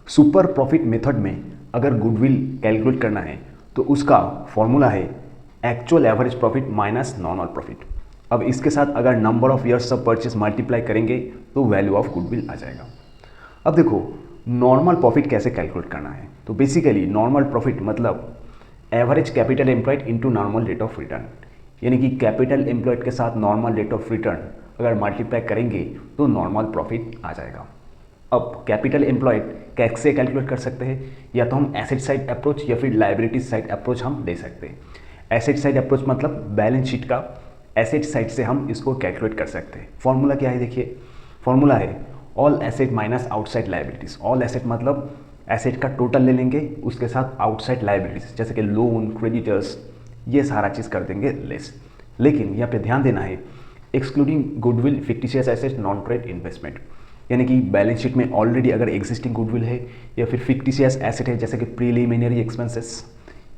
Super profit method में अगर goodwill calculate करना है तो उसका फॉर्मूला है actual average profit minus normal profit. अब इसके साथ अगर number of years of purchase multiply करेंगे तो वैल्यू ऑफ गुडविल आ जाएगा। अब देखो नॉर्मल प्रॉफिट कैसे कैलकुलेट करना है। तो बेसिकली नॉर्मल प्रॉफिट मतलब average capital employed into normal rate of return, यानी कि कैपिटल एम्प्लॉयड के साथ नॉर्मल रेट ऑफ रिटर्न अगर मल्टीप्लाई करेंगे तो नॉर्मल प्रॉफिट आ जाएगा। अब कैपिटल एम्प्लॉयड कैसे कैलकुलेट कर सकते हैं, या तो हम एसेट साइड अप्रोच या फिर लाइबिलिटी साइड अप्रोच हम ले सकते हैं। एसेट साइड अप्रोच मतलब बैलेंस शीट का एसेट साइड से हम इसको कैलकुलेट कर सकते हैं। फॉर्मूला क्या है, देखिए फॉर्मूला है all asset minus outside liabilities. All asset मतलब एसेट का टोटल ले लेंगे, उसके साथ आउटसाइड लाइबिलिटीज जैसे कि लोन, क्रेडिटर्स, ये सारा चीज़ कर देंगे लेस। लेकिन यहाँ पे ध्यान देना है excluding goodwill, fictitious asset, non trade investment, यानी कि बैलेंस शीट में ऑलरेडी अगर एग्जिस्टिंग गुडविल है या फिर फिक्टिशियस एसेट है जैसे कि प्रीलिमिनरी एक्सपेंसेस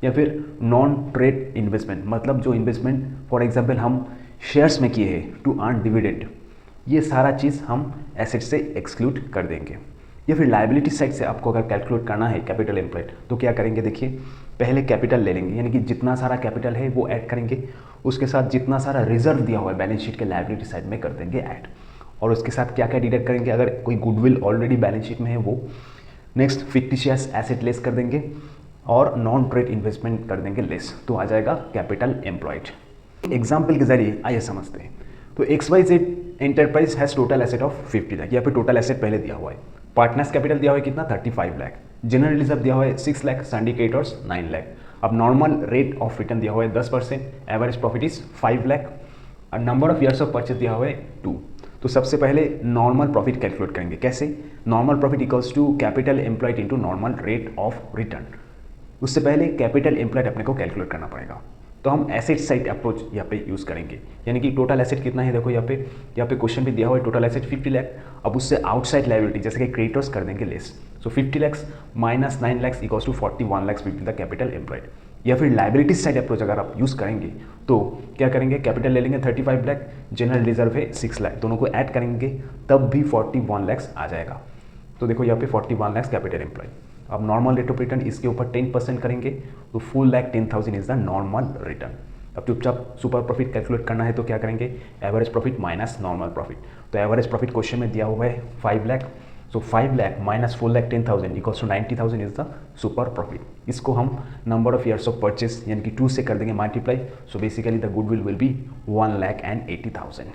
या फिर नॉन ट्रेड इन्वेस्टमेंट मतलब जो इन्वेस्टमेंट फॉर एग्जांपल हम शेयर्स में किए हैं टू अर्न डिविडेंड, ये सारा चीज़ हम एसेट से एक्सक्लूड कर देंगे। या फिर लाइबिलिटी साइड से आपको अगर कैलकुलेट करना है कैपिटल एम्प्लॉयड तो क्या करेंगे, देखिए पहले कैपिटल ले लेंगे, यानी कि जितना सारा कैपिटल है वो ऐड करेंगे, उसके साथ जितना सारा रिजर्व दिया हुआ है बैलेंस शीट के लाइबिलिटी साइड में कर देंगे ऐड, और उसके साथ क्या क्या डिडक्ट करेंगे अगर कोई गुडविल ऑलरेडी बैलेंस शीट में है वो। नेक्स्ट फिक्टिशियस एसेट लेस कर देंगे और नॉन ट्रेड इन्वेस्टमेंट कर देंगे लेस, तो आ जाएगा कैपिटल एम्प्लॉयड। एग्जाम्पल के जरिए आइए समझते हैं। तो XYZ enterprise has total asset of 50 lakh, यहाँ पे टोटल एसेट पहले दिया हुआ है। पार्टनर्स कैपिटल दिया हुआ है कितना, 35 लाख। जनरल रिजर्व दिया हुआ है 6 लाख, सिंडिकेटर्स 9 लाख। अब नॉर्मल रेट ऑफ रिटर्न दिया हुआ है 10%, एवरेज प्रॉफिट इज 5 लाख, और number of years of purchase दिया हुआ है 2। तो सबसे पहले नॉर्मल प्रॉफिट कैलकुलेट करेंगे। कैसे, normal profit equals to capital employed into normal rate of return. उससे पहले कैपिटल एम्प्लॉयड अपने को कैलकुलेट करना पड़ेगा, तो हम एसेट साइड अप्रोच यहाँ पे यूज़ करेंगे, यानी कि टोटल एसेट कितना है, देखो यहाँ पे क्वेश्चन भी दिया हुआ है टोटल एसेट 50 लाख। अब उससे आउटसाइड लायबिलिटी जैसे कि क्रेडिटर्स कर देंगे less, so 50 lakhs minus 9 lakhs equals to 41 lakhs with the capital employed. या फिर लाइबिलिटी साइड अप्रोच अगर आप यूज़ करेंगे तो क्या करेंगे, कैपिटल ले लेंगे 35 लाख, जनरल रिजर्व है 6 लाख, दोनों को ऐड करेंगे तब भी 41 लैक्स आ जाएगा। तो देखो यहाँ पे 41 लैक्स कैपिटल एम्प्लॉय। अब नॉर्मल रेट ऑफ रिटर्न इसके ऊपर 10% करेंगे तो full lakh 10,000 is the normal return. अब चुपचाप सुपर प्रॉफिट कैलकुलेट करना है तो क्या करेंगे, average profit minus normal profit. तो एवरेज प्रॉफिट क्वेश्चन में दिया हुआ है 5 lakh, so 5 lakh minus 4 lakh 10,000 equals to 90,000 is the super profit. इसको हम number of years of purchase यानी कि 2 से कर देंगे multiply, so basically the goodwill will be 1,80,000।